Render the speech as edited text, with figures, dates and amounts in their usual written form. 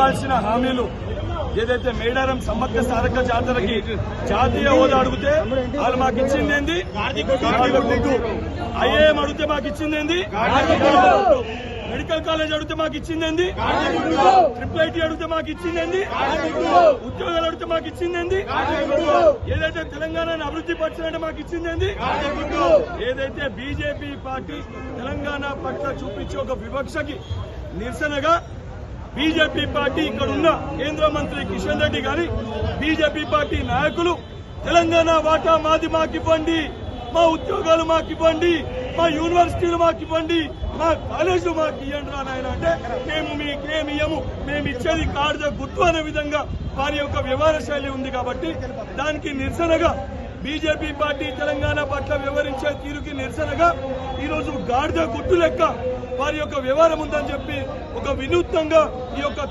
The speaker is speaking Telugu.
ఇవ్వాల్సిన హామీలు ఏదైతే మేడారం సమ్మక్క సారక్క జాతరకి జాతీయ హోదా అడిగితే వాళ్ళు మాకు ఇచ్చిందేంది, ఐఏఎం అడిగితే మాకు ఇచ్చిందేంది, మెడికల్ కాలేజ్ అడిగితే మాకు ఇచ్చిందేంది, ట్రిపుల్ ఐటీ అడిగితే మాకు ఇచ్చిందేంది, ఉద్యోగాలు అడిగితే మాకు ఇచ్చిందేంది, ఏదైతే తెలంగాణను అభివృద్ధి పరచాలంటే మాకు ఇచ్చిందేంది, ఏదైతే బీజేపీ పార్టీ తెలంగాణ పట్ల చూపించే ఒక వివక్షకి నిరసనగా బీజేపీ పార్టీ ఇక్కడ ఉన్న కేంద్ర మంత్రి కిషన్ రెడ్డి గారి బీజేపీ పార్టీ నాయకులు తెలంగాణ వాటా మాది మాకివ్వండి, మా ఉద్యోగాలు మాకివ్వండి, మా యూనివర్సిటీలు మాకివ్వండి, మా కాలేజీలు మాకు ఇవ్వండి రా నాయన అంటే మేము మీకేమియ్యము, మేము ఇచ్చేది గాడిద గుర్తు అనే విధంగా వారి యొక్క వ్యవహార శైలి ఉంది. కాబట్టి దానికి నిరసనగా బీజేపీ పార్టీ తెలంగాణ పట్ల వ్యవహరించే తీరుకి నిరసనగా ఈరోజు గాడిద గుర్తు లెక్క వారి యొక్క వ్యవహారం ఉందని చెప్పి ఒక వినూత్నంగా ఈ యొక్క